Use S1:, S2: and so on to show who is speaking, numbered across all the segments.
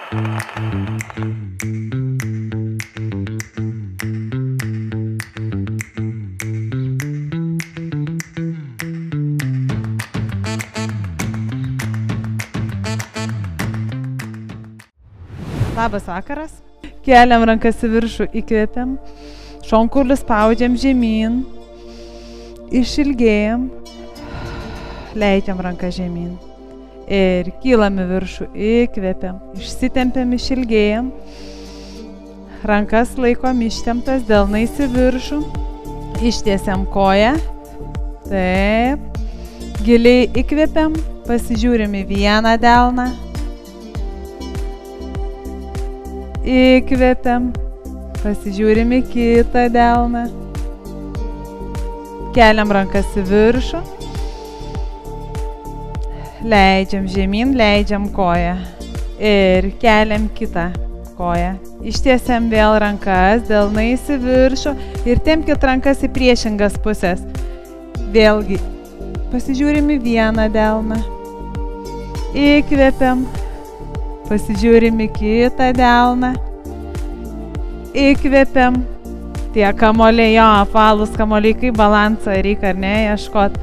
S1: Labas vakaras. Keliam rankas į viršų, įkvėpiam. Šonkulius spaudžiam žemyn. Išilgėjam. Leidžiam ranką žemyn. Ir kylam į viršų, įkvėpiam. Išsitempiam, išilgėjam. Rankas laikom ištemptas, delnais į viršų. Ištiesiam koją. Taip. Giliai įkvėpiam. Pasižiūrim į vieną delną. Įkvėpiam, pasižiūrim į kitą delną, keliam rankas į viršų, leidžiam žemyn, leidžiam koją ir keliam kitą koją. Ištiesiam vėl rankas, delnais į viršų ir tempkit rankas į priešingas pusės. Vėlgi, pasižiūrim į vieną delną, įkvėpiam. Pasižiūrim į kitą delną. Įkvėpiam. Tie kamoliai, jo, apvalūs kamoliai, kaip balansą reikia, ar ne, ieškot.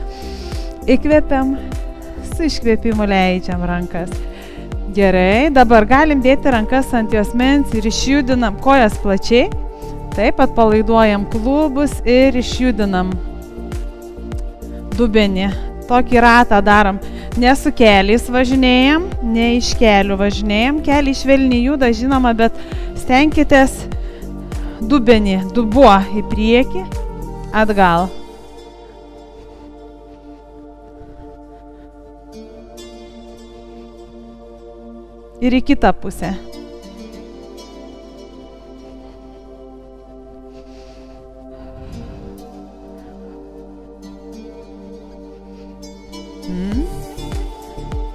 S1: Įkvėpiam. Su iškvėpimu leidžiam rankas. Gerai, dabar galim dėti rankas ant juosmens ir išjudinam kojas plačiai. Taip, atpalaiduojam klubus ir išjudinam dubenį. Tokį ratą darom. Ne su keliais važinėjam, ne iš kelių važinėjam. Keliai švelniai juda, žinoma, bet stenkitės dubenį, dubuo į priekį, atgal. Ir į kitą pusę.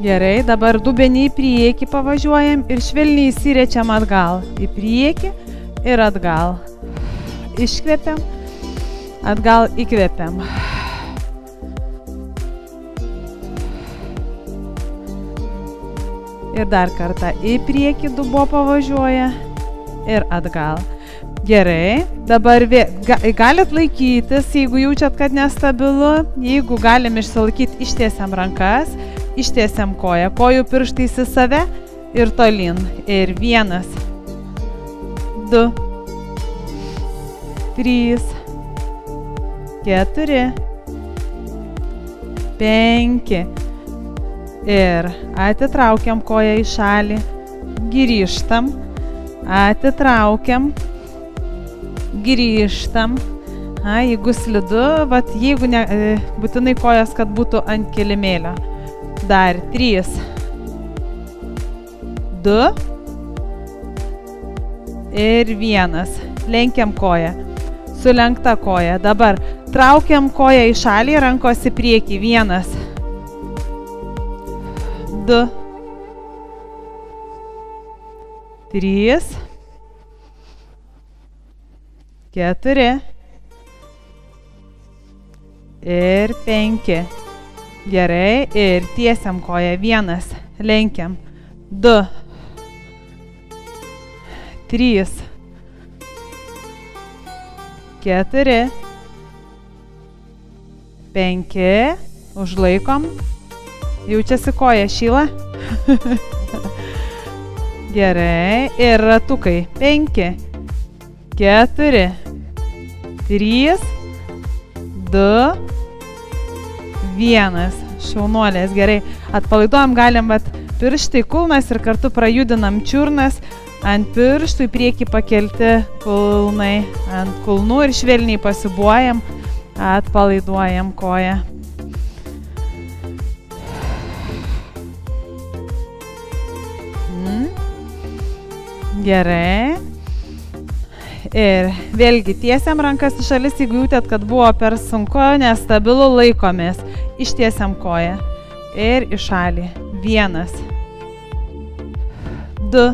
S1: Gerai, dabar dubenį į priekį pavažiuojam ir švelniai įsirečiam atgal. Į priekį ir atgal. Iškvepiam, atgal įkvepiam. Ir dar kartą į priekį dubuo pavažiuoja ir atgal. Gerai, dabar galit laikytis, jeigu jaučiat, kad nestabilu. Jeigu galim išsilaikyti, ištiesiam rankas. Ištiesiam koją, kojų pirštais į save ir tolyn. Ir 1, 2, 3, 4, 5. Ir atitraukiam koją į šalį. Grįžtam. Atitraukiam. Grįžtam. Jeigu slidu, jeigu ne, būtinai kojas, kad būtų ant kilimėlio. Dar 3, 2 ir 1. Lenkiam koją. Sulenkta koja. Dabar traukiam koją į šalį, rankos į priekį. 1, 2, 3, 4 ir 5. Gerai, ir tiesiam koją. 1, lenkiam. 2, 3, 4, 5. Užlaikom. Jaučiasi koja, šyla? Gerai, ir ratukai. 5, 4, 3, 2, 1. Šaunuolės, gerai. Atpalaiduojam, galim pirštai kulnas ir kartu prajudinam čiurnas. Ant pirštų į priekį pakelti kulnai. Ant kulnų ir švelniai pasibuojam. Atpalaiduojam koją. Gerai. Ir vėlgi tiesiam rankas į šalis, jeigu jautėt, kad buvo per sunku, nestabilu, laikomės. Ištiesiam koją. Ir į šalį. 1, 2,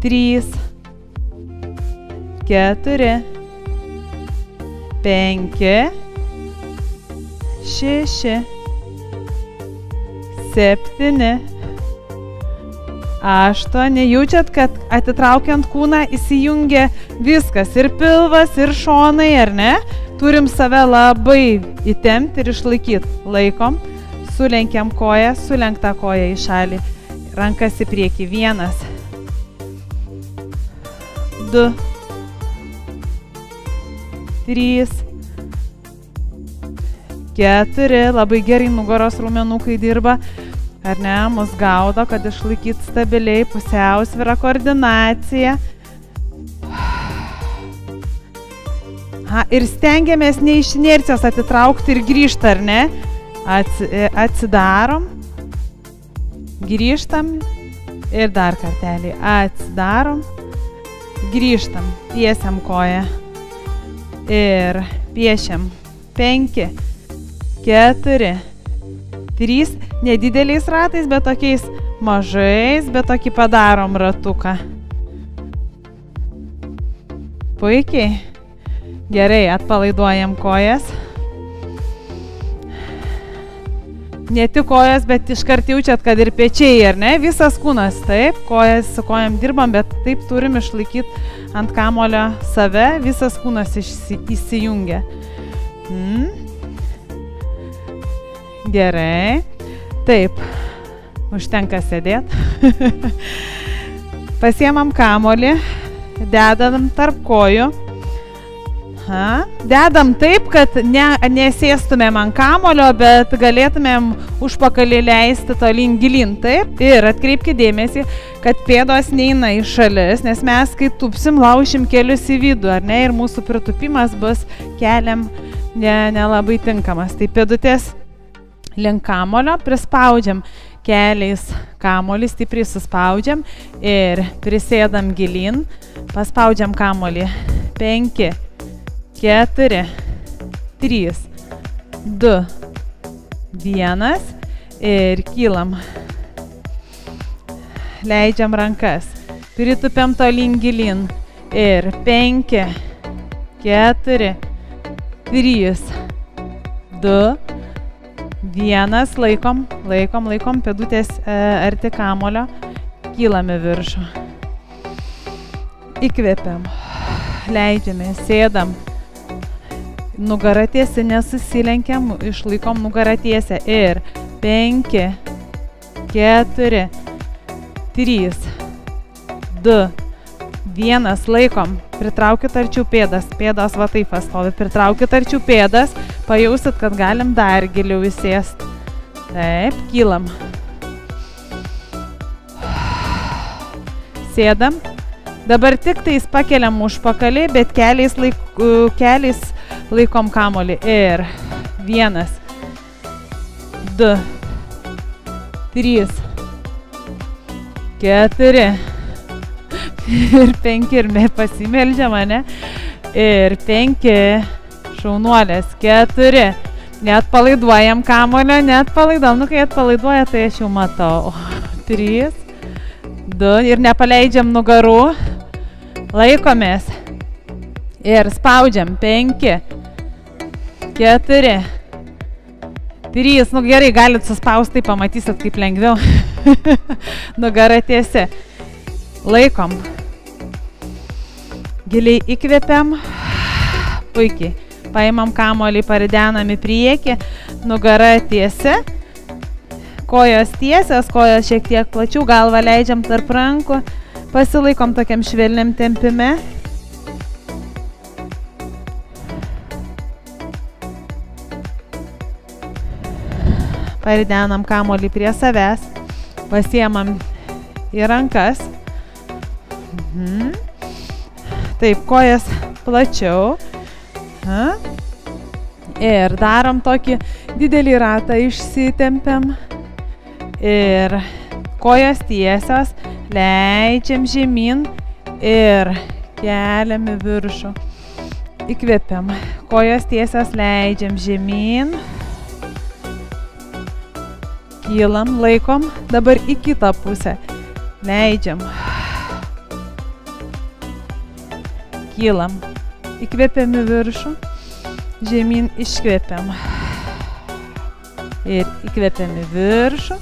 S1: 3, 4, 5, 6, 7, 8. Jaučiat, kad atitraukiant kūną įsijungia viskas, ir pilvas, ir šonai, ar ne? Turim save labai įtempti ir išlaikyti. Laikom, sulenkiam koją, sulenktą koją į šalį, rankas į priekį. 1, 2, 3, 4, labai gerai nugaros raumenukai dirba, ar ne, mus gaudo, kad išlaikyt stabiliai pusiausvyrą, koordinaciją. Ir stengiamės ne iš inercijos atitraukti ir grįžti, ar ne? Atsidarom, grįžtam ir dar kartelį. Atsidarom, grįžtam, tiesiam koją ir piešiam. 5, 4, 3, nedideliais ratais, bet tokiais mažais, bet tokį padarom ratuką. Puikiai. Gerai, atpalaiduojam kojas. Ne tik kojas, bet iškart jaučiat, kad ir pečiai, ar ne? Visas kūnas, taip, kojas su kojam dirbam, bet taip turim išlaikyti ant kamolio save, visas kūnas įsijungia. Gerai. Taip, užtenka sėdėti. Pasiemam kamolį, dedam tarp kojų. Dedam taip, kad nesėstumėm ant kamolio, bet galėtumėm užpakalį leisti tolyn gilyn, taip. Ir atkreipkite dėmesį, kad pėdos neina į šalis, nes mes, kai tupsim, laušim kelius į vidų, ar ne? Ir mūsų pritupimas bus keliam nelabai tinkamas. Tai pėdutės link kamolio, prispaudžiam keliais kamolį, stipriai suspaudžiam ir prisėdam gilyn, paspaudžiam kamolį. 5, 4, 3, 2, 1 ir kylam. Leidžiam rankas, pritupiam tolyn gilyn ir 5, 4, 3, 2, 1, laikom, pėdutės arti kamolio, kylam į viršų. Įkvepiam, leidžiame, sėdam. Nugarą tiesi, nesusilenkiam, išlaikom nugarą tiesę ir 5, 4, 3, 2, 1, laikom, pritraukit arčiau pėdas, pėdos va taip pastovi, pritraukit arčiau pėdas, pajausit, kad galim dar giliau įsėsti. Taip, kylam. Sėdam. Dabar tik tais pakeliam užpakalį, bet keliais laikom kamolį. Ir 1, 2, 3, 4 ir 5 ir pasimeldžiam, ne? Ir 5, šaunuolės, 4. Neatpalaiduojam kamolio, neatpalaiduojam. Nu, kai atpalaiduoja, tai aš jau matau. 3, 2 ir nepaleidžiam nugarų. Laikomės. Ir spaudžiam. 5, 4, 3. Nu gerai, galit suspausti, tai pamatysit, kaip lengviau. Nugara tiesi. Laikom. Giliai įkvepiam. Puikiai. Paimam kamolį, paridenam į priekį. Nugara tiesi. Kojos tiesios, kojos šiek tiek plačiau, galvą leidžiam tarp rankų. Pasilaikom tokiam švelniam tempime. Paridenam kamolį prie savęs. Pasiemam į rankas. Taip, kojas plačiau. Ir darom tokį didelį ratą, išsitempiam. Ir kojos tiesios, leidžiam žemyn ir keliam į viršų. Įkvepiam. Kojos tiesios, leidžiam žemyn. Kylam, laikom. Dabar į kitą pusę. Leidžiam. Kylam. Įkvepiam į viršų. Žemyn iškvepiam. Ir įkvepiam į viršų.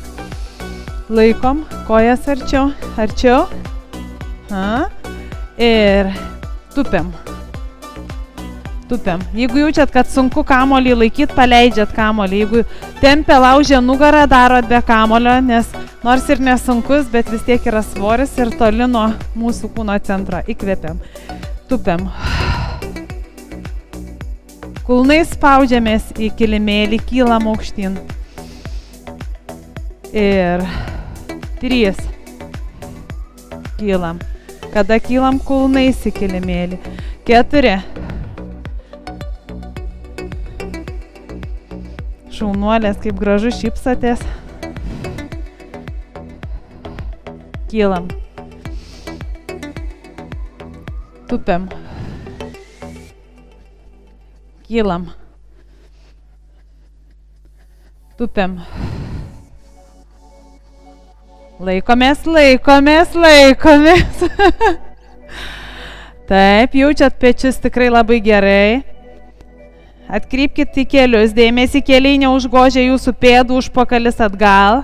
S1: Laikom kojas arčiau, arčiau. Ir tupiam. Tupiam. Jeigu jaučiat, kad sunku kamolį laikyti, paleidžiat kamolį. Jeigu tempia laužia nugarą, darot be kamolio, nes nors ir nesunkus, bet vis tiek yra svoris ir toli nuo mūsų kūno centro. Įkvepiam. Tupiam. Kulnais spaudžiamės į kilimėlį, kylam aukštyn. Ir 3. Kylam. Kada kylam kulnais į kilimėlį. 4. Šaunuolės, kaip gražu šypsatės. Kylam. Tupiam. Kylam. Tupiam. Laikomės, laikomės, laikomės. Taip, jaučiat pečius tikrai labai gerai. Atkreipkit į kelius, dėmesį keliai neužgožia jūsų pėdų, užpakalis atgal.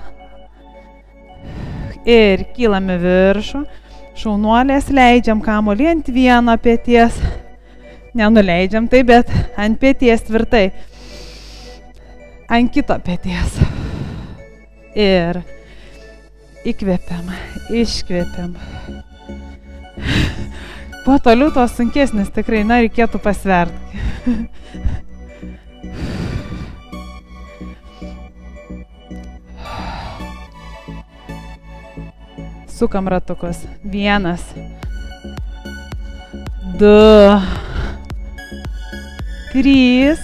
S1: Ir kylame viršų. Šaunuolės, leidžiam kamuolį ant vieno peties. Nenuleidžiam tai, bet ant peties tvirtai. Ant kito peties. Ir įkvepiam, iškvepiam. Kuo toliau, to sunkesnis tikrai, na, reikėtų pasverti. Sukam ratukus. 1, 2, 3.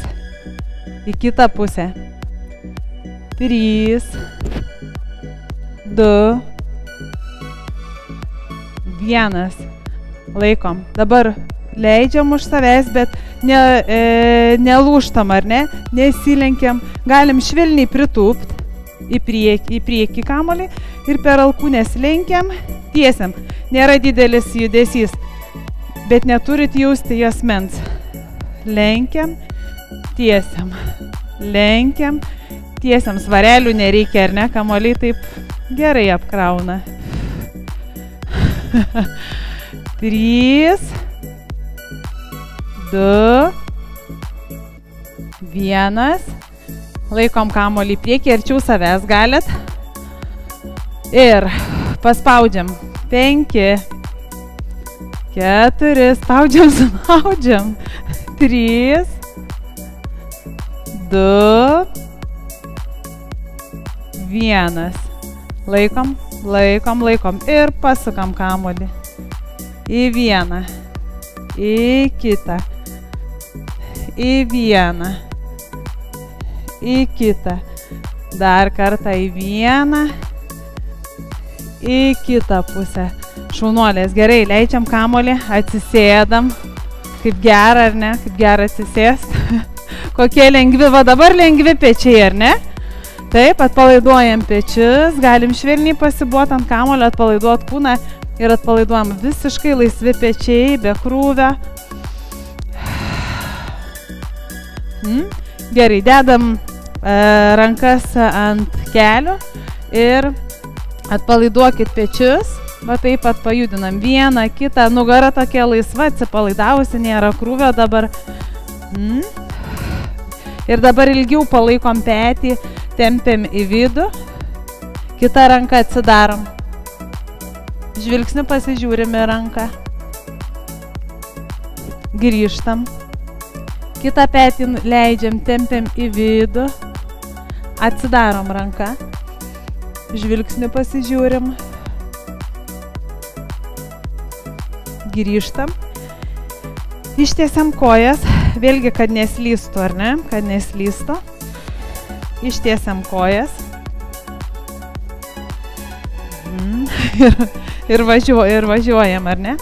S1: Į kitą pusę. 3, 2, 1. Laikom. Dabar leidžiam už savęs, bet nelūžtam, ar ne? Nesilenkiam. Galim švelniai pritūpt į priekį kamolį ir per alkūnės lenkiam, tiesiam. Nėra didelis judesys, bet neturit jausti juosmens. Lenkiam, tiesiam. Lenkiam, tiesiam. Svarelių nereikia, ar ne? Kamoliai taip gerai apkrauna. 3, 2, 1. Laikom kamolį į priekį, arčiau savęs galit. Ir paspaudžiam. 5, 4, spaudžiam, spaudžiam. 3, 2, 1. Laikom, laikom, laikom. Ir pasukam kamolį. Į vieną, į kitą, į vieną, į kitą. Dar kartą į vieną, į kitą pusę. Šaunuolės, gerai, leidžiam kamolį, atsisėdam. Kaip gera, ar ne? Kaip gera atsisėst. Kokie lengvi, va dabar lengvi pečiai, ar ne? Taip, atpalaiduojam pečius, galim švelniai pasibuoti ant kamolio, atpalaiduot kūną ir atpalaiduojam visiškai laisvi pečiai, be krūvio. Gerai, dedam rankas ant kelių ir atpalaiduokit pečius. Va taip pat pajudinam vieną, kitą, nugara tokia laisva, atsipalaidavusi, nėra krūvio dabar. Ir dabar ilgiau palaikom petį, tempiam į vidų, kitą ranką atsidarom. Žvilgsniu pasižiūrime ranką. Grįžtam. Kitą petį leidžiam, tempiam į vidų. Atsidarom ranką. Žvilgsniu pasižiūrim. Grįžtam. Ištiesiam kojas. Vėlgi, kad neslystų, ar ne? Kad neslystų. Ištiesiam kojas. Ir važiuojam, ar ne?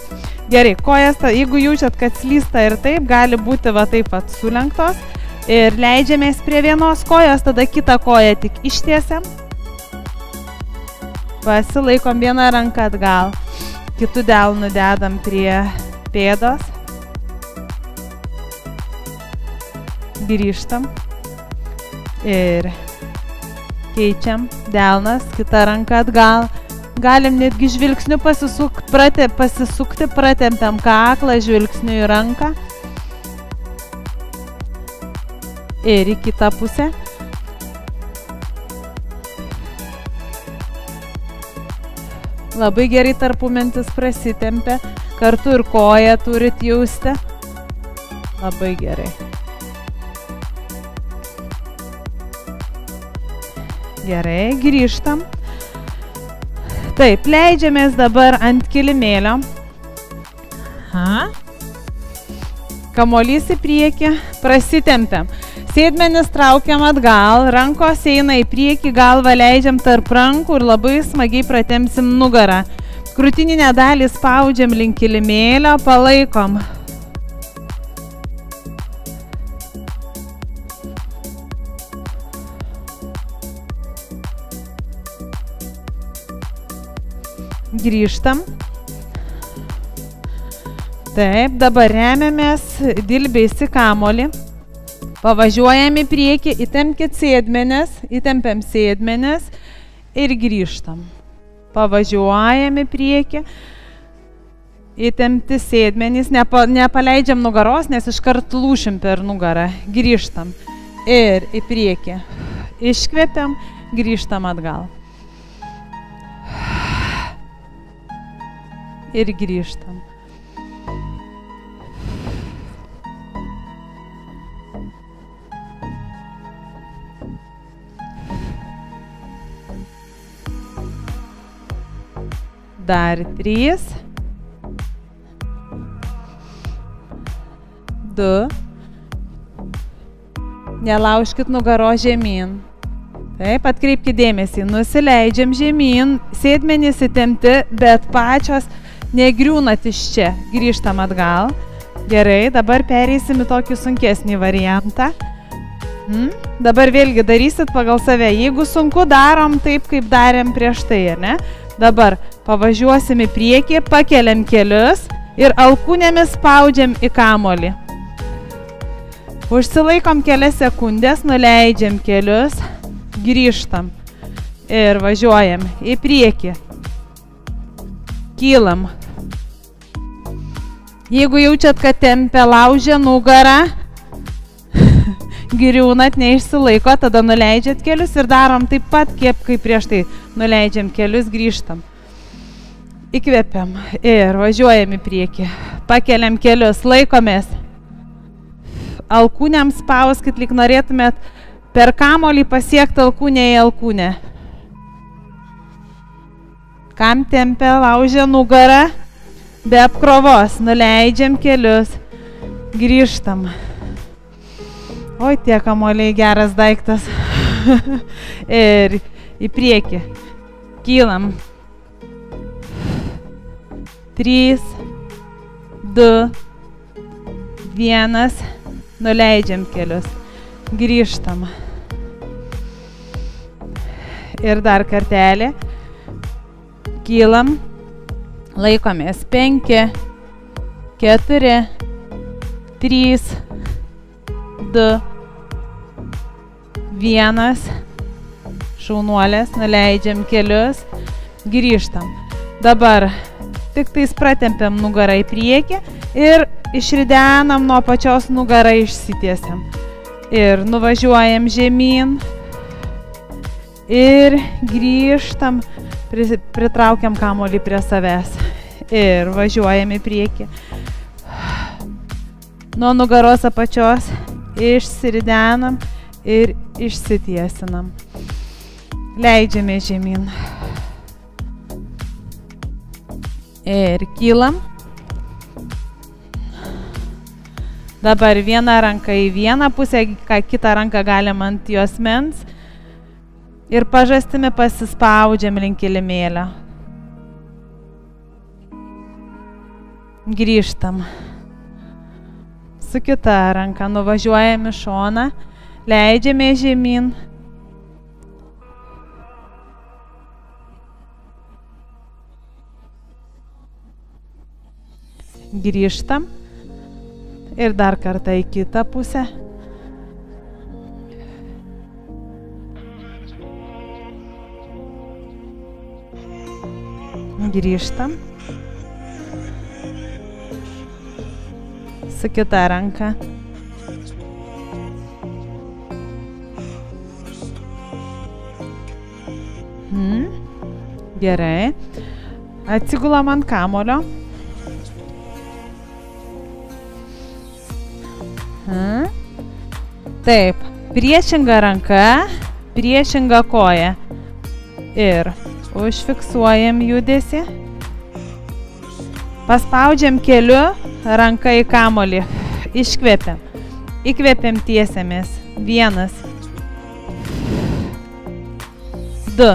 S1: Gerai, kojas, jeigu jaučiat, kad slysta ir taip, gali būti va taip pat sulenktos. Ir leidžiamės prie vienos kojos, tada kitą koją tik ištiesiam. Pasilaikom vieną ranką atgal. Kitų delnų dedam prie pėdos. Grįžtam. Ir Keičiam delnas, kita ranka atgal. Galim netgi žvilgsniu pasisukti, pratempiam kaklą žvilgsniu į ranką. Ir į kitą pusę. Labai gerai tarpumentis prasitempia, kartu ir koją turit jausti. Labai gerai. Gerai, grįžtam. Taip, leidžiamės dabar ant kilimėlio. Kamuolys į priekį, prasitempiam. Sėdmenis traukiam atgal, rankos eina į priekį, galvą leidžiam tarp rankų ir labai smagiai pratempsim nugarą. Krūtininę dalį spaudžiam link kilimėlio, palaikom. Grįžtam. Taip, dabar remiamės dilbiais į kamuolį. Pavažiuojam į priekį, įtempiam sėdmenis ir grįžtam. Pavažiuojam į priekį, įtempti sėdmenys, nepaleidžiam nugaros, nes iškart lūšim per nugarą. Grįžtam ir į priekį. Iškvepiam, grįžtam atgal. Ir grįžtam. Dar 3, 2, nelaužkit nugaros žemyn. Taip, atkreipkite dėmesį, nusileidžiam žemyn, sėdmenys įtempti, bet pačios negriūnat iš čia. Grįžtam atgal. Gerai, dabar pereisim į tokį sunkesnį variantą. Dabar vėlgi darysit pagal save. Jeigu sunku, darom taip, kaip darėm prieš tai, ne? Dabar pavažiuosim į priekį, pakeliam kelius ir alkūnėmis spaudžiam į kamuolį. Užsilaikom kelias sekundės, nuleidžiam kelius, grįžtam ir važiuojam į priekį. Kylam. Jeigu jaučiat, kad tempia, laužia nugarą, griūnat, neišsilaiko, tada nuleidžiat kelius ir darom taip pat, kaip prieš tai. Nuleidžiam kelius, grįžtam. Įkvepiam ir važiuojam į priekį. Pakeliam kelius, laikomės. Alkūnėm spauskit, lyg norėtumėt per kamuolį pasiekti alkūnę į alkūnę. Kam tempia, laužia nugarą, be apkrovos. Nuleidžiam kelius, grįžtam. Oi, tie kamuoliai, geras daiktas. Ir į priekį. Kylam. 3, 2, 1. Nuleidžiam kelius. Grįžtam. Ir dar kartelį. Kylam. Laikomės. 5, 4, 3, 2, 1. Šaunuolės, nuleidžiam kelius, grįžtam. Dabar tik tais pratempiam nugarą į priekį ir išridenam nuo pačios nugarą, išsitiesiam. Ir nuvažiuojam žemyn ir grįžtam, pritraukiam kamuolį prie savęs ir važiuojam į priekį. Nuo nugaros apačios išsiridenam ir išsitiesinam. Leidžiame žemyn. Ir kylam. Dabar vieną ranką į vieną pusę, kitą ranką galim ant juosmens. Ir pažastimi pasispaudžiam link kilimėlio. Grįžtam. Su kita ranka nuvažiuojam į šoną. Leidžiame žemyn. Grįžtam ir dar kartą į kitą pusę. Grįžtam. Su kita ranka. Gerai. Atsigulam ant kamolio. Taip. Priešinga ranka, priešinga koja. Ir užfiksuojam judesį. Paspaudžiam keliu ranką į kamolį. Iškvepiam. Įkvepiam tiesiamės. 1. 2.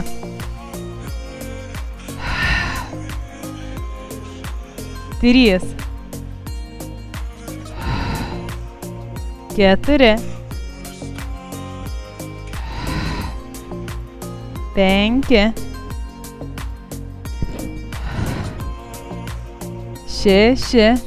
S1: 3. 4. 5. 6.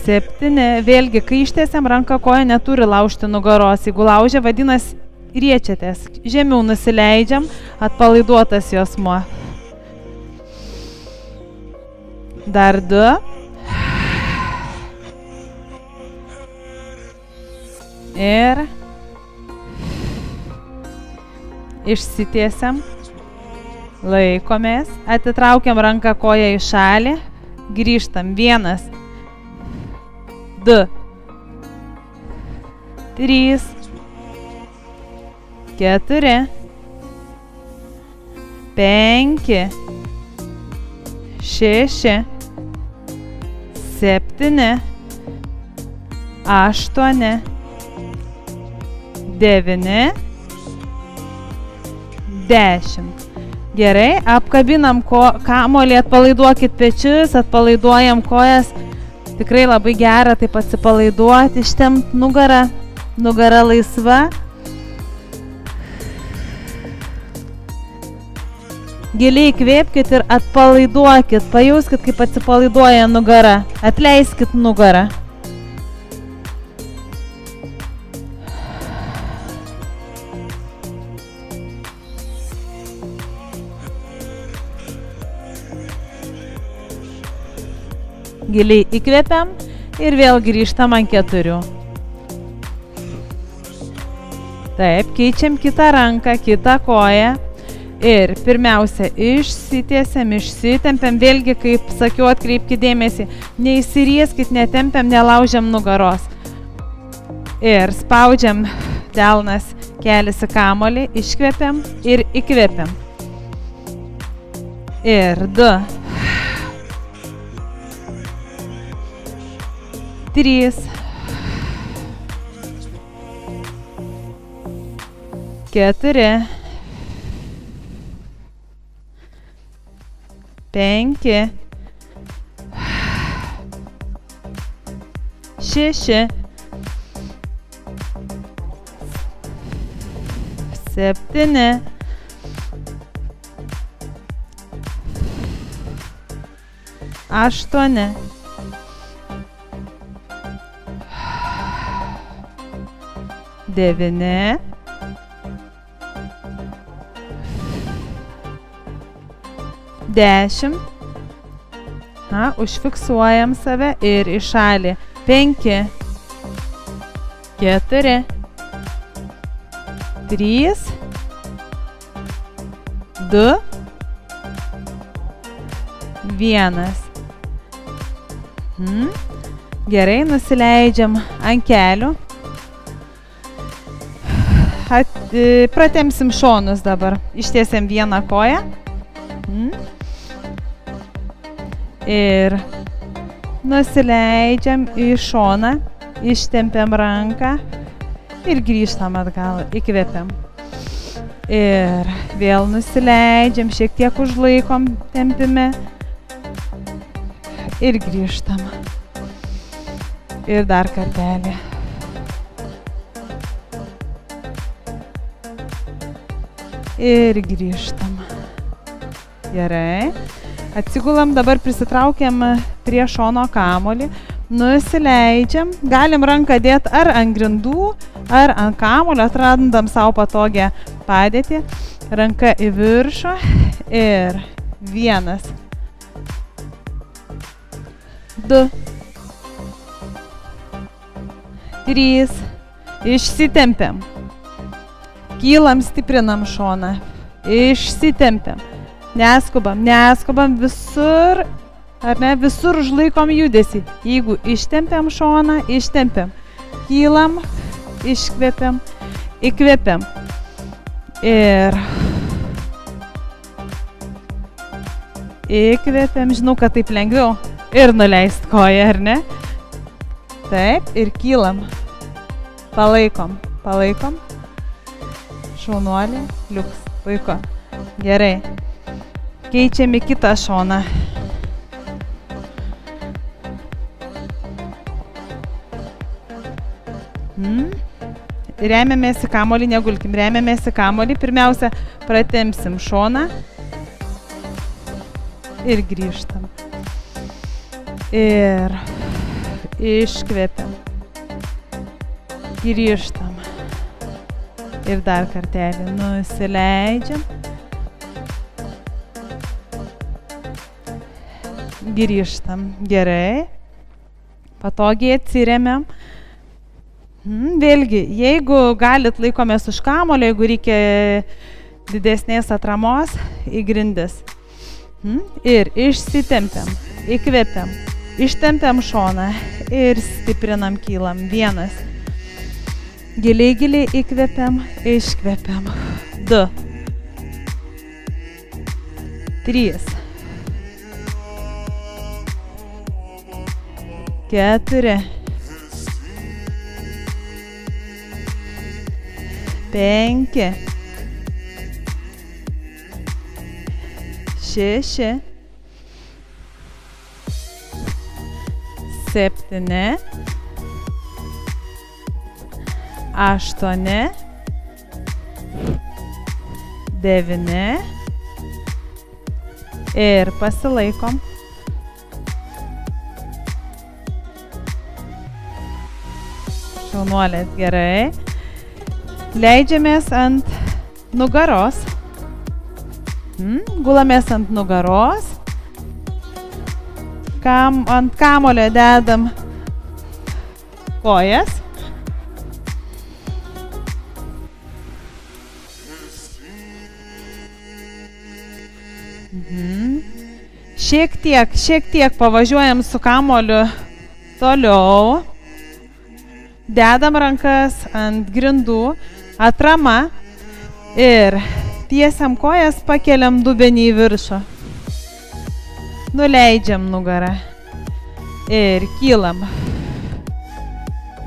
S1: 7. Vėlgi, kai ištiesiam ranką, koja neturi laužti nugaros. Jeigu laužia, vadinasi, riečiatės. Žemiau nusileidžiam, atpalaiduotas juosmuo. Dar 2. Ir išsitiesiam. Laikomės. Atitraukiam ranką koją į šalį. Grįžtam. 1. 2. 3. 4. 5. 6. 7. 8. 9. 10. Gerai, apkabinam kamolį, atpalaiduokit pečius, atpalaiduojam kojas. Tikrai labai gera taip atsipalaiduoti, ištempt nugarą, nugara laisva. Giliai įkvėpkit ir atpalaiduokit, pajauskit, kaip atsipalaiduoja nugara, atleiskit nugarą. Giliai įkvepiam ir vėl grįžtam ant 4. Taip, keičiam kitą ranką, kitą koją. Ir pirmiausia, išsitiesiam, išsitempiam. Vėlgi, kaip sakiau, atkreipkite dėmesį, neįsirieskit, netempiam, nelaužiam nugaros. Ir spaudžiam delnas, kelias į kamolį, iškvepiam ir įkvepiam. Ir 2. 3. 4. 5. 6. 7. 8. 9. 10. Užfiksuojam save ir į šalį. 5. 4. 3. 2. 1. Gerai, nusileidžiam ant kelių. Pratemsim šonus dabar. Ištiesiam vieną koją. Ir nusileidžiam į šoną. Ištempiam ranką. Ir grįžtam atgal. Įkvepiam. Ir vėl nusileidžiam. Šiek tiek užlaikom tempime. Ir grįžtam. Ir dar kartelį. Ir grįžtam. Gerai. Atsigulam, dabar prisitraukiam prie šono kamolį. Nusileidžiam. Galim ranką dėti ar ant grindų, ar ant kamolio. Atrandam savo patogią padėtį. ranka į viršų ir 1, 2, 3, išsitempiam, kylam, stiprinam šoną, išsitempiam, neskubam, visur, ar ne, visur užlaikom judesį, jeigu ištempiam šoną, ištempiam, kylam, iškvepiam, įkvepiam ir įkvepiam, žinau, kad taip lengviau ir nuleist koją, ar ne? Taip, ir kylam, palaikom, šaunuolį, liuks, puiku, gerai, keičiam į kitą šoną. Remiamės į kamuolį, negulkim, remiamės į kamuolį, pirmiausia, pratempsim šoną ir grįžtam. Ir iškvepiam, grįžtam ir dar kartelį nusileidžiam, grįžtam, gerai, patogiai atsiremiam. Vėlgi, jeigu galit, laikomės už kamuolio, jeigu reikia didesnės atramos, į grindis. Ir išsitempiam, įkvepiam, ištempiam šoną ir stiprinam, kylam. 1, giliai įkvepiam, iškvepiam. 2, 3, 4, 5, 6, 7, 8, 9 ir pasilaikom. Šaunuolės, gerai. Leidžiamės ant nugaros. Gulamės ant nugaros. Ant kamulio dedam kojas. Šiek tiek pavažiuojam su kamuoliu toliau. Dedam rankas ant grindų, atrama ir tiesiam kojas, pakeliam dubenį į viršų. Nuleidžiam nugarą ir kylam.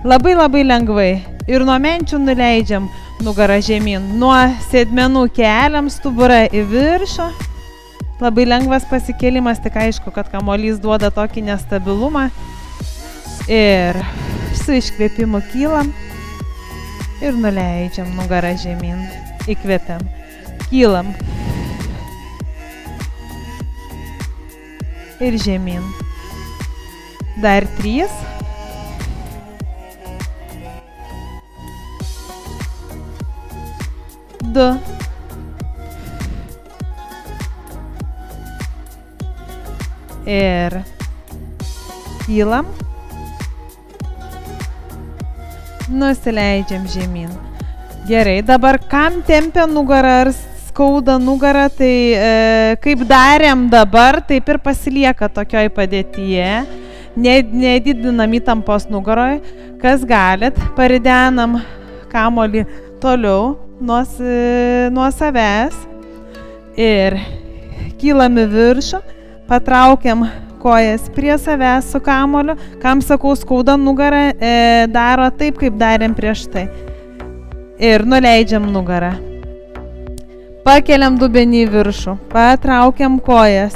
S1: Labai lengvai. Ir nuo menčių nuleidžiam nugarą žemyn. Nuo sėdmenų keliam stuburą į viršų. Labai lengvas pasikėlimas, tik aišku, kad kamuolys duoda tokį nestabilumą. Ir su iškvėpimu kylam ir nuleidžiam nugarą žemyn. Įkvepiam. Kylam. Ir žemyn. Dar 3. Du. Ir kylam. Nusileidžiam žemyn. Gerai, dabar kam tempia nugarą ar skauda nugarą, tai kaip darėm dabar, taip ir pasilieka tokioj padėtyje. Nedidinam įtampos nugaroj. Kas galit, paridenam kamuolį toliau nuo savęs ir kylam į viršų, patraukiam kojas prie savęs su kamuoliu. Kam sakau skauda nugarą, daro taip, kaip darėm prieš tai. Ir nuleidžiam nugarą. Pakeliam dubenį į viršų, patraukiam kojas,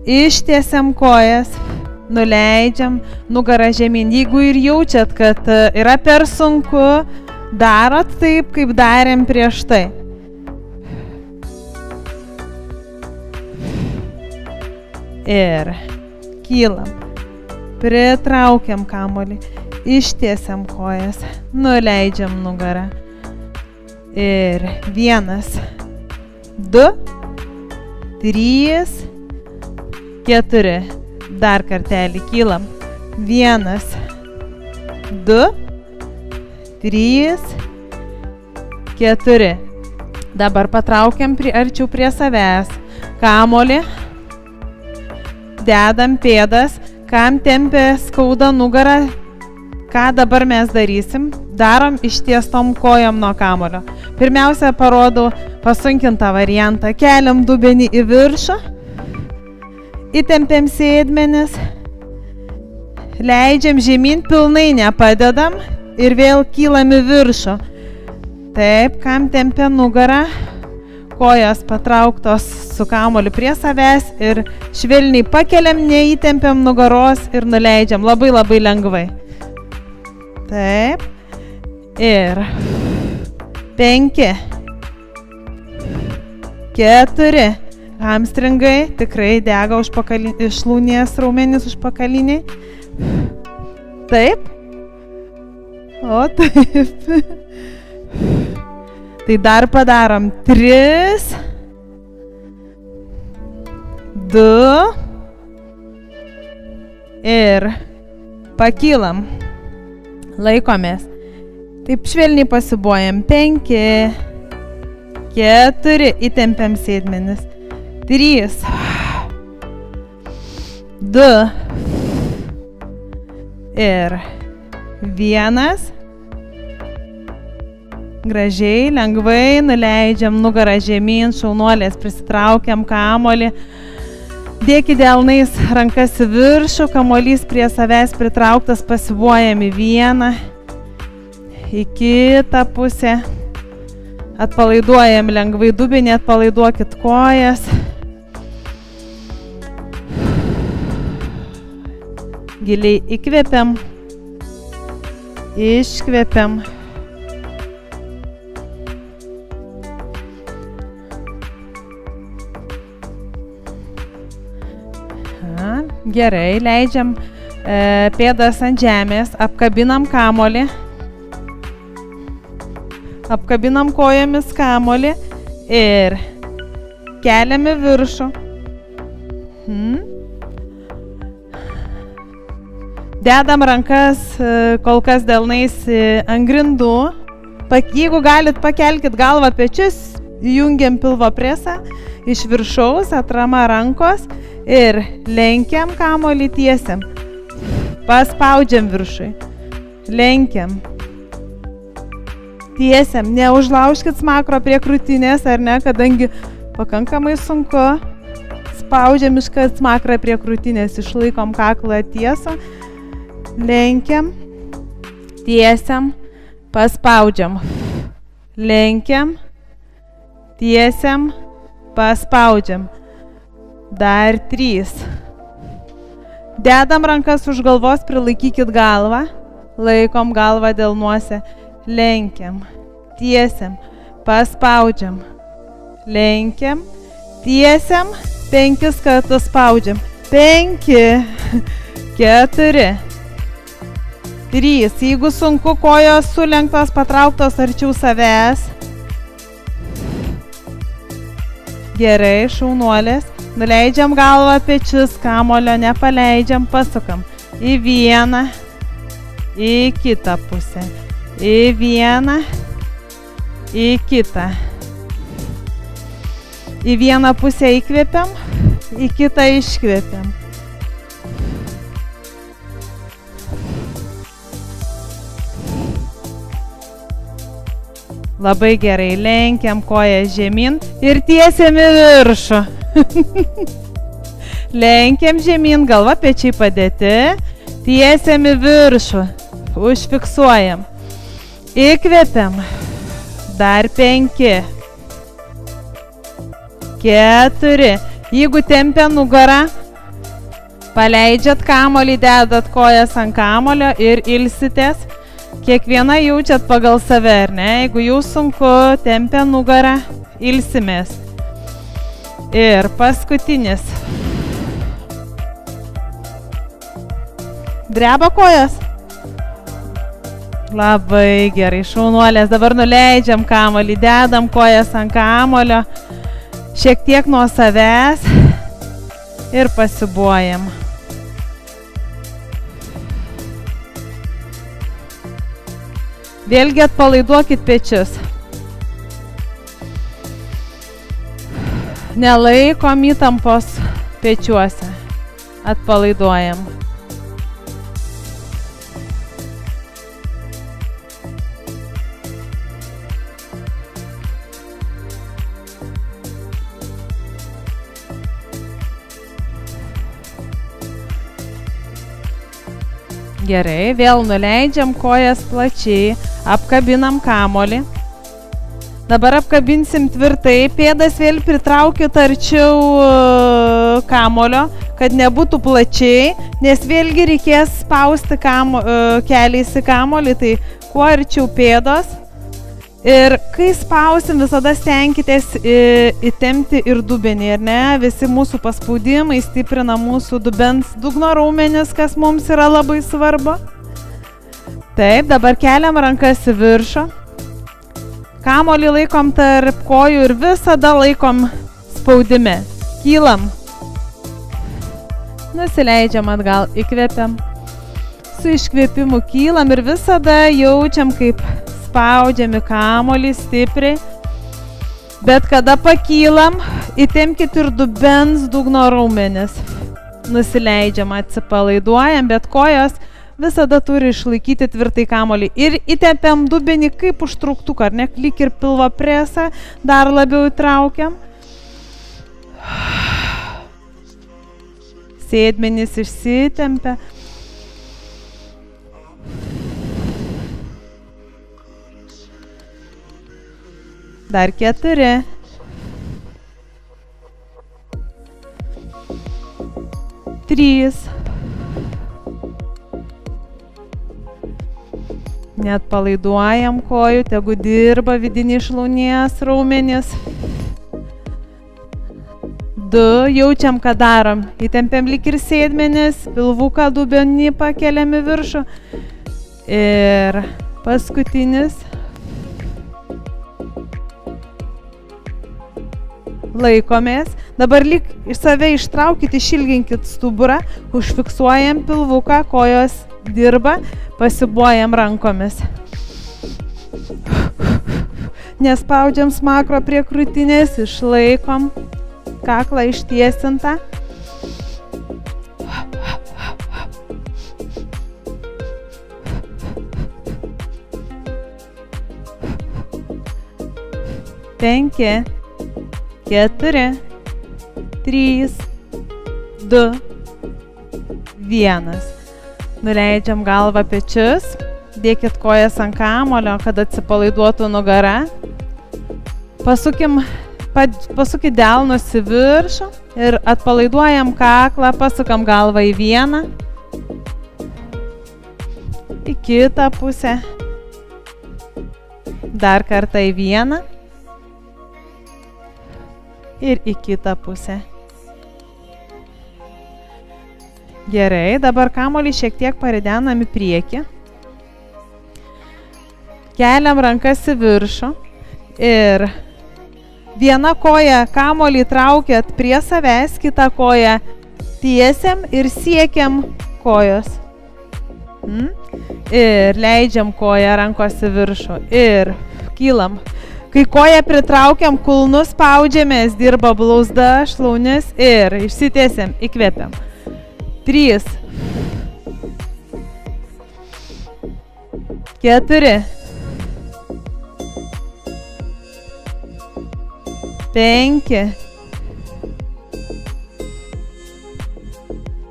S1: ištiesiam kojas, nuleidžiam nugarą žemyn. Jeigu ir jaučiat, kad yra per sunku, darot taip, kaip darėm prieš tai. Ir kylam, pritraukiam kamuolį, ištiesiam kojas, nuleidžiam nugarą. Ir 1, 2, 3, 4. Dar kartelį kylam. 1, 2, 3, 4. Dabar patraukiam arčiau prie savęs. Kamuolį. Dedam pėdas. Kam tempia skauda nugarą, ką dabar mes darysim? Darom ištiestom kojom nuo kamuolio. Pirmiausia, parodau pasunkintą variantą. Keliam dubenį į viršų. Įtempiam sėdmenis. Leidžiam žemyn, pilnai nepadedam. Ir vėl kylam į viršų. Taip, kam tempia nugarą. Kojas patrauktos su kamuoliu prie savęs ir švelniai pakeliam, neįtempiam nugaros ir nuleidžiam labai labai lengvai. Taip. Ir 5, 4. Hamstringai tikrai dega šlaunies raumenys užpakaliniai. Taip. O taip. Tai dar padarom 3, 2 ir pakylam. Laikomės. Taip švelniai pasibuojam. 5, 4, įtempiam sėdmenis. 3, 2 ir 1. Gražiai, lengvai nuleidžiam nugarą žemyn, šaunuolės prisitraukiam kamuolį. Dėkit delnais rankas į viršų, kamuolys prie savęs pritrauktas, pasibuojam į vieną, į kitą pusę. Atpalaiduojam lengvai dubenį, atpalaiduokit kojas. Giliai įkvepiam, iškvepiam. Gerai, leidžiam pėdas ant žemės, apkabinam kamuolį, apkabinam kojomis kamuolį ir keliam į viršų. Dedam rankas kol kas delnais ant grindų. Jeigu galit, pakelkit galvą pečius, jungiam pilvo presą iš viršaus, atrama rankos. Ir lenkiam kamuolį, tiesiam. Paspaudžiam viršui. Lenkiam. Tiesiam. Neužlaužkit smakro prie krūtinės, ar ne, kadangi pakankamai sunku. Spaudžiam iškart smakrą prie krūtinės, išlaikom kaklą tiesą. Lenkiam. Tiesiam. Paspaudžiam. Lenkiam. Tiesiam. Paspaudžiam. Dar 3. Dedam rankas už galvos, prilaikykit galvą. Laikom galvą delnuose. Lenkiam. Tiesiam. Paspaudžiam. Lenkiam. Tiesiam. 5 kartus spaudžiam. 5, 4, 3. Jeigu sunku, kojos sulenktos, patrauktos arčiau savęs. Gerai, šaunuolės. Nuleidžiam galvą pečius, kamuolio nepaleidžiam, pasukam į vieną, į kitą pusę, į vieną, į kitą. Į vieną pusę įkvepiam, į kitą iškvepiam. Labai gerai, lenkiam koją žemyn ir tiesiam į viršų. Lenkiam žemyn, galva pečiai padėti, tiesiam į viršų, užfiksuojam, įkvepiam, dar 5, 4, jeigu tempia nugarą, paleidžiat kamuolį, dedat kojas ant kamulio ir ilsitės, kiekviena jaučiat pagal save, ar ne, jeigu jau sunku, tempia nugarą, ilsimės. Ir paskutinis. Dreba kojas? Labai gerai, šaunuolės. Dabar nuleidžiam kamuolį, dedam kojas ant kamulio šiek tiek nuo savęs ir pasibuojam. Vėlgi atpalaiduokit pečius. Nelaikom įtampos pečiuose. Atpalaiduojam. Gerai, vėl nuleidžiam kojas plačiai, apkabinam kamuolį. Dabar apkabinsim tvirtai, pėdas vėl pritraukit arčiau kamuolio, kad nebūtų plačiai, nes vėlgi reikės spausti keliais į kamuolį, tai kuo arčiau pėdos. Ir kai spausim, visada stenkitės įtempti ir dubenį, ar ne? Visi mūsų paspaudimai stiprina mūsų dubens dugno raumenis, kas mums yra labai svarbu. Taip, dabar keliam rankas į viršų. Kamuolį laikom tarp kojų ir visada laikom spaudime. Kylam. Nusileidžiam atgal, įkvepiam. Su iškvėpimu kylam ir visada jaučiam, kaip spaudžiami kamuolį stipriai, bet kada pakylam, įtempkit ir dubens dugno raumenis. Nusileidžiam, atsipalaiduojam, bet kojos visada turi išlaikyti tvirtai kamuolį. Ir įtempiam dubenį kaip užtrauktuką, ar ne, lyg ir pilvo presą, dar labiau įtraukiam. Sėdmenys išsitempia. Dar 4. 3. Net palaiduojam kojų, tegu dirba vidinį šlaunies raumenis. 2. Jaučiam, ką darom. Įtempiam lyg ir sėdmenis, pilvuką dubenį pakeliam į viršų. Ir paskutinis. Laikomės. Dabar lyg iš save ištraukit, išilginkit stuburą, užfiksuojam pilvuką, kojos dirba, pasibuojam rankomis. Nespaudžiam smakro prie krūtinės, išlaikom kaklą ištiesintą. Penki. 4, 3, 2, 1. Nuleidžiam galvą pečius, dėkit kojas ant kamuolio, kad atsipalaiduotų nugara. Pasukit delnus į viršų ir atpalaiduojam kaklą, pasukam galvą į vieną, į kitą pusę, dar kartą į vieną. Ir į kitą pusę. Gerai, dabar kamuolį šiek tiek paridenam į priekį. Keliam rankas į viršų ir viena koja kamuolį traukiat prie savęs, kitą koją tiesiam ir siekiam kojos. Ir leidžiam koją rankos į viršų ir kylam. Kai koją pritraukiam, kulnus spaudžiamės, dirba blauzda, šlaunis ir išsitiesiam, įkvepiam. 3, 4, 5,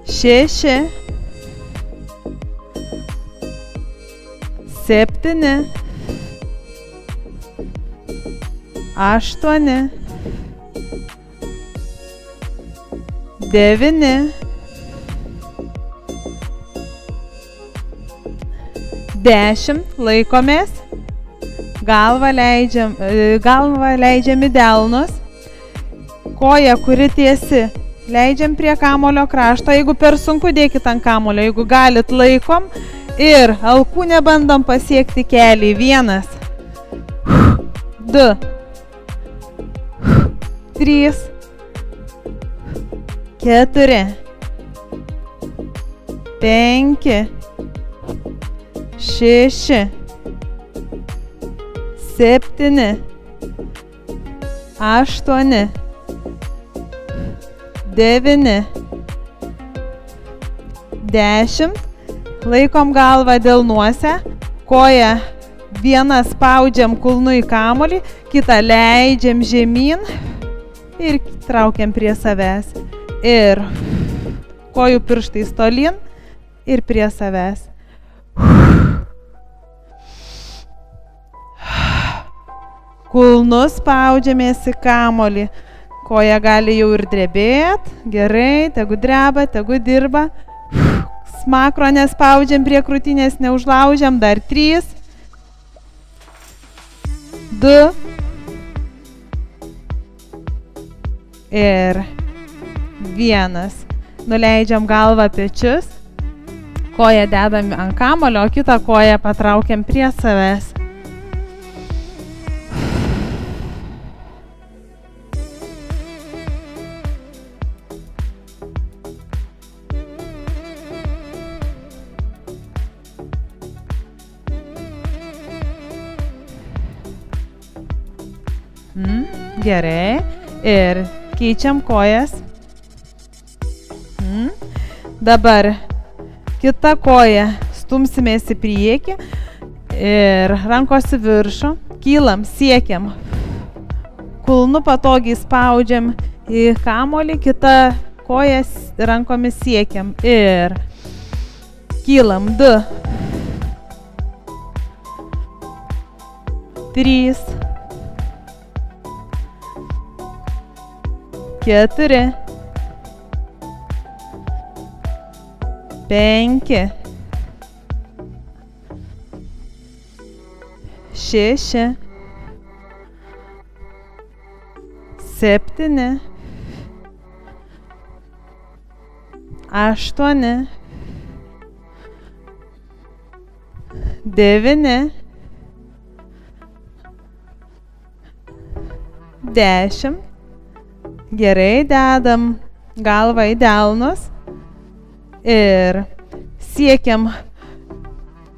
S1: 6, 7, 8, 9, 10, laikomės, galvą leidžiam į delnus, koja, kuri tiesi, leidžiam prie kamuolio krašto, jeigu per sunku dėkit ant kamuolio, jeigu galit laikom ir alkūnę bandom pasiekti kelį, 1, 2, 3, 4, 5, 6, 7, 8, 9, 10. Laikom galvą delnuose, koją vieną spaudžiam kulnu į kamuolį, kitą leidžiam žemyn ir traukiam prie savęs. Ir kojų pirštais tolyn ir prie savęs. Kulnu spaudžiamės į kamuolį. Koja gali jau ir drebėti. Gerai, tegu dreba, tegu dirba. Smakro nespaudžiam prie krūtinės, neužlaužiam. Dar 3, 2 ir 1. Nuleidžiam galvą pečius. Koją dedam ant kamulio, o kitą koją patraukiam prie savęs. Gerai. Ir keičiam kojas. Dabar kita koja stumsimės į priekį ir rankos į viršų. Kylam, siekiam. Kulnu patogiai spaudžiam į kamuolį, kitą koją rankomis siekiam. Ir kylam. 2, 3, 4, 5, 6, 7, 8, 9, 10. Gerai, dedam galvą į delnus ir siekiam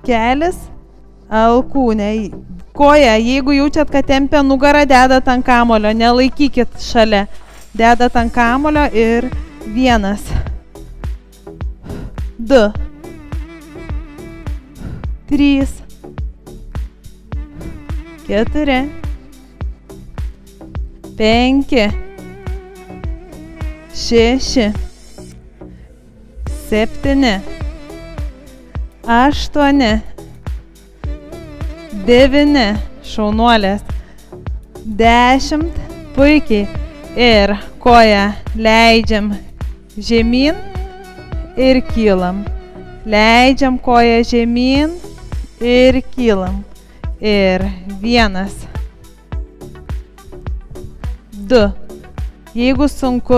S1: kelis alkūnę. Koja, jeigu jaučiat, kad tempia nugarą, dedat ant kamulio, nelaikykit šalia. Dedat ant kamulio ir 1, 2, 3, 4, 5, 6, 7, 8, 9, šaunuolės, 10, puikiai. Ir koją leidžiam žemyn ir kylam. Leidžiam koją žemyn ir kylam. Ir 1, 2. Jeigu sunku,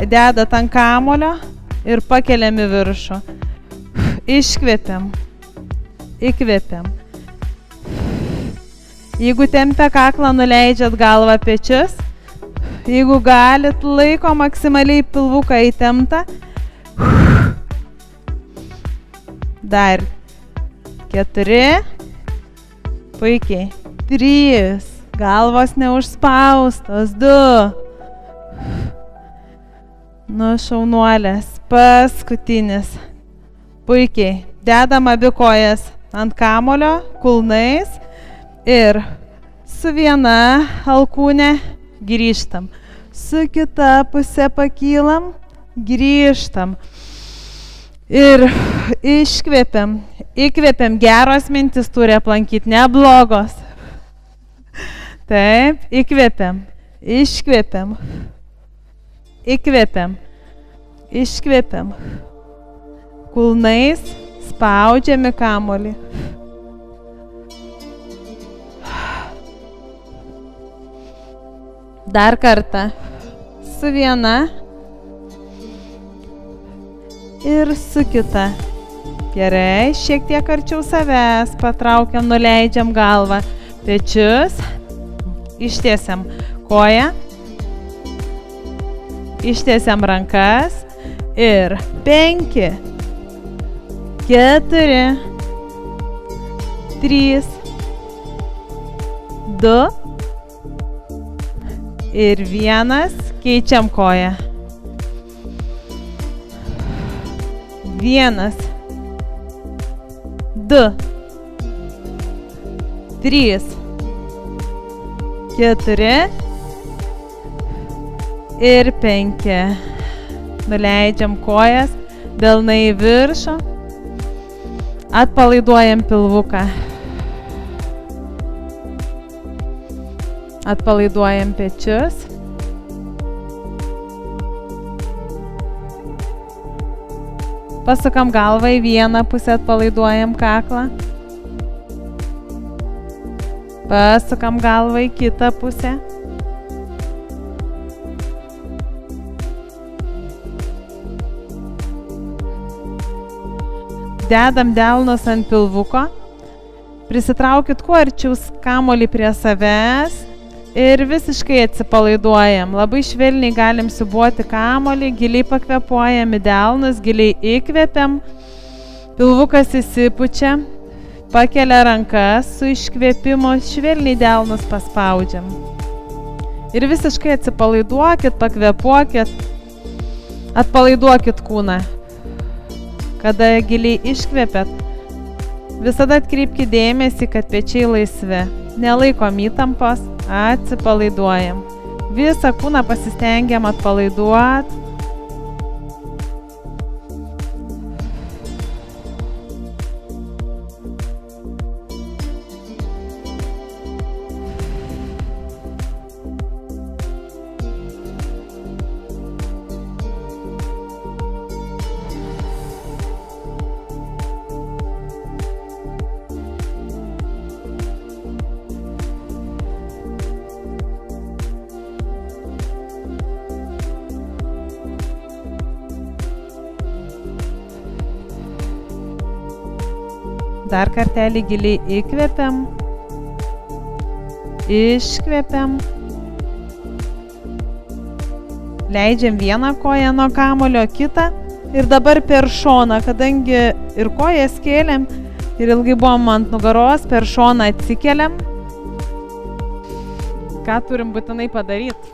S1: dedat ant kamulio ir pakeliam į viršų. Iškvepiam. Įkvepiam. Jeigu tempia kaklą, nuleidžiat galvą pečius. Jeigu galit, laiko maksimaliai pilvuką įtemptą. Dar 4. Puikiai. 3. Galvos neužspaustos. 2. Nu, šaunuolės. Paskutinis. Puikiai. Dedam abi kojas ant kamulio, kulnais. Ir su viena alkūne grįžtam. Su kita pusė pakylam, grįžtam. Ir iškvepiam. Įkvepiam. Geros mintis turi aplankyti, ne blogos. Taip, įkvepiam. Iškvepiam. Įkvepiam. Iškvepiam. Kulnais spaudžiam į kamuolį. Dar kartą. Su viena. Ir su kita. Gerai, šiek tiek arčiau savęs. Patraukiam, nuleidžiam galvą. Pečius. Ištiesiam koją. Ištiesiam rankas ir 5, 4, 3, 2 ir 1. Keičiam koją. 1, 2, 3, 4 ir 5. Nuleidžiam kojas, delnai į viršų, atpalaiduojam pilvuką. Atpalaiduojam pečius. Pasukam galvą į vieną pusę, atpalaiduojam kaklą. Pasukam galvą į kitą pusę. Dedam delnus ant pilvuko. Prisitraukit kuo arčiau kamuolį prie savęs ir visiškai atsipalaiduojam. Labai švelniai galim siūbuoti kamuolį, giliai pakvepuojam į delnus, giliai įkvepiam. Pilvukas įsipučia, pakelia rankas su iškvėpimu, švelniai delnus paspaudžiam. Ir visiškai atsipalaiduokit, pakvepuokit, atpalaiduokit kūną. Kada giliai iškvepiat, visada atkreipkite dėmesį, kad pečiai laisvi. Nelaikom įtampos, atsipalaiduojam. Visą kūną pasistengiam atpalaiduoti. Dar kartelį giliai įkvepiam, iškvepiam. Leidžiam vieną koją nuo kamulio, kitą ir dabar per šoną, kadangi ir kojas kėlėm ir ilgai buvom ant nugaros, per šoną atsikeliam. Ką turim būtinai padaryti?